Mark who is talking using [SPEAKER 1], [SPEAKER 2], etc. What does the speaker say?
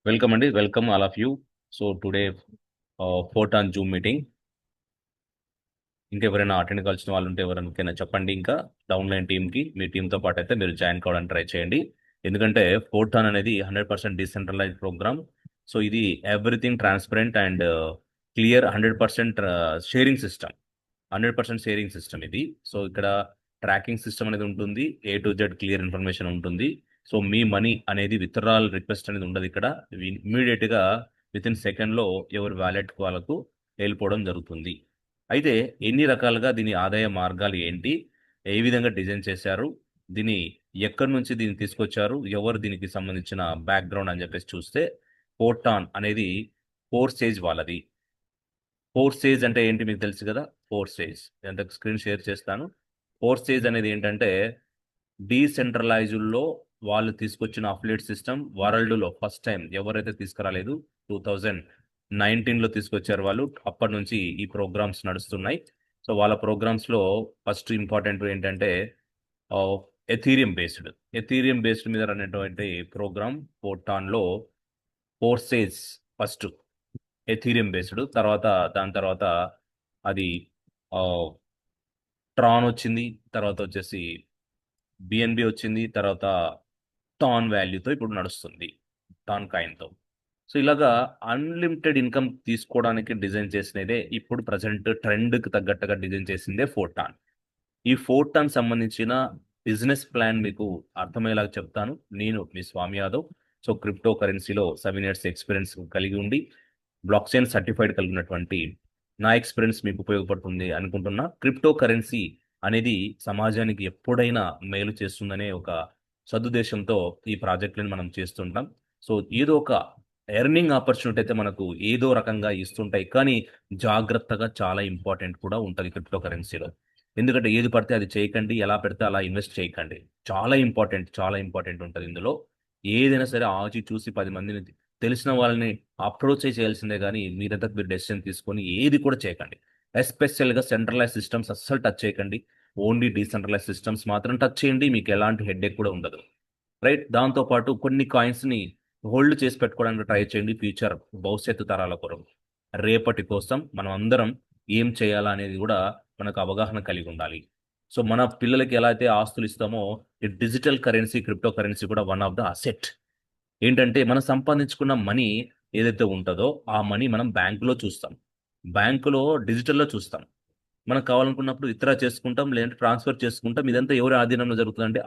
[SPEAKER 1] Welcome అండి. Welcome all of you. So today fourth on Zoom meeting. ఇంకెవరైనా attend కావాల్సిన వాళ్ళు ఉంటే ఎవరికైనా చెప్పండి. ఇంకా డౌన్లైన్ టీమ్కి మీ టీంతో పాటు అయితే మీరు జాయిన్ కావడానికి ట్రై చేయండి. ఎందుకంటే ఫోర్త్ ఆన్ అనేది 100% డీసెంట్రలైజ్ ప్రోగ్రామ్. సో ఇది everything transparent and clear, 100% sharing system. 100% sharing system ఇది. సో ఇక్కడ ట్రాకింగ్ సిస్టమ్ అనేది ఉంటుంది. A to Z clear information ఉంటుంది. సో మీ మనీ అనేది విత్డ్రాల్ రిక్వెస్ట్ అనేది ఉండదు ఇక్కడ. ఇమ్మీడియట్గా విత్ ఇన్ సెకండ్లో ఎవరి వ్యాలెట్ వాళ్ళకు వెళ్ళిపోవడం జరుగుతుంది. అయితే ఎన్ని రకాలుగా దీని ఆదాయ మార్గాలు ఏంటి, ఏ విధంగా డిజైన్ చేశారు, దీని ఎక్కడి నుంచి దీన్ని తీసుకొచ్చారు, ఎవరు దీనికి సంబంధించిన బ్యాక్గ్రౌండ్ అని చెప్పేసి చూస్తే, ఫోర్టాన్ అనేది ఫోర్ స్టేజ్ వాళ్ళది. ఫోర్ స్టేజ్ అంటే ఏంటి మీకు తెలుసు కదా. ఫోర్ స్టేజ్ అంటే స్క్రీన్ షేర్ చేస్తాను. ఫోర్ స్టేజ్ అనేది ఏంటంటే డీసెంట్రలైజ్డ్లో వాళ్ళు తీసుకొచ్చిన అఫిలియేట్ సిస్టమ్ వరల్డ్లో ఫస్ట్ టైం ఎవరైతే తీసుకురాలేదు. 2019లో తీసుకొచ్చారు వాళ్ళు. అప్పటి నుంచి ఈ ప్రోగ్రామ్స్ నడుస్తున్నాయి. సో వాళ్ళ ప్రోగ్రామ్స్లో ఫస్ట్ ఇంపార్టెంట్ ఏంటంటే ఎథీరియం బేస్డ్ మీద అనేటువంటి ప్రోగ్రామ్ ఫోర్టాన్లో four stage. First Ethereum based, తర్వాత దాని తర్వాత అది ట్రాన్ వచ్చింది, తర్వాత వచ్చేసి బిఎన్బి వచ్చింది, తర్వాత టాన్ వాల్యూతో ఇప్పుడు నడుస్తుంది, టాన్ కాయిన్తో. సో ఇలాగా అన్లిమిటెడ్ ఇన్కమ్ తీసుకోవడానికి డిజైన్ చేసినదే ఇప్పుడు ప్రజెంట్ ట్రెండ్కి తగ్గట్టుగా డిజైన్ చేసిందే ఫోర్టాన్. ఈ ఫోర్టాన్ సంబంధించిన బిజినెస్ ప్లాన్ మీకు అర్థమయ్యేలాగా చెప్తాను. నేను మీ స్వామి యాదవ్. సో క్రిప్టో కరెన్సీలో 7 years ఎక్స్పీరియన్స్ కలిగి ఉండి బ్లాక్ చైన్ సర్టిఫైడ్ కలిగినటువంటి నా ఎక్స్పీరియన్స్ మీకు ఉపయోగపడుతుంది అనుకుంటున్నా. క్రిప్టో కరెన్సీ అనేది సమాజానికి ఎప్పుడైనా మేలు చేస్తుందనే ఒక సదుద్దేశంతో ఈ ప్రాజెక్టులను మనం చేస్తుంటాం. సో ఏదో ఒక ఎర్నింగ్ ఆపర్చునిటీ అయితే మనకు ఏదో రకంగా ఇస్తుంటాయి, కానీ జాగ్రత్తగా చాలా ఇంపార్టెంట్ కూడా ఉంటుంది క్రిప్టో కరెన్సీలో. ఎందుకంటే ఏది పడితే అది చేయకండి, ఎలా పెడితే అలా ఇన్వెస్ట్ చేయకండి. చాలా ఇంపార్టెంట్, చాలా ఇంపార్టెంట్ ఉంటుంది ఇందులో. ఏదైనా సరే ఆచి చూసి 10 మందిని తెలిసిన వాళ్ళని అప్రోచ్ చేయాల్సిందే, కానీ మీరంతా మీరు డెసిషన్ తీసుకొని ఏది కూడా చేయకండి. ఎస్పెషల్గా సెంట్రలైజ్ సిస్టమ్స్ అస్సలు టచ్ చేయకండి. ఓన్లీ డీసెంట్రలైజ్ సిస్టమ్స్ మాత్రం టచ్ చేయండి. మీకు ఎలాంటి హెడ్ఏక్ కూడా ఉండదు. రైట్. దాంతోపాటు కొన్ని కాయిన్స్ని హోల్డ్ చేసి పెట్టుకోవడానికి ట్రై చేయండి. ఫ్యూచర్ భవిష్యత్తు తరాల కొరకు, రేపటి కోసం మనం అందరం ఏం చేయాలా అనేది కూడా మనకు అవగాహన కలిగి ఉండాలి. సో మన పిల్లలకి ఎలా అయితే ఆస్తులు ఇస్తామో, ఈ డిజిటల్ కరెన్సీ, క్రిప్టో కరెన్సీ కూడా వన్ ఆఫ్ ద అసెట్. ఏంటంటే మనం సంపాదించుకున్న మనీ ఏదైతే ఉంటుందో ఆ మనీ మనం బ్యాంకులో చూస్తాం, బ్యాంకులో డిజిటల్లో చూస్తాం. మనకు కావాలనుకున్నప్పుడు విత్డ్రా చేసుకుంటాం, లేదంటే ట్రాన్స్ఫర్ చేసుకుంటాం. ఇదంతా ఎవరి ఆధీనంలో జరుగుతుందంటే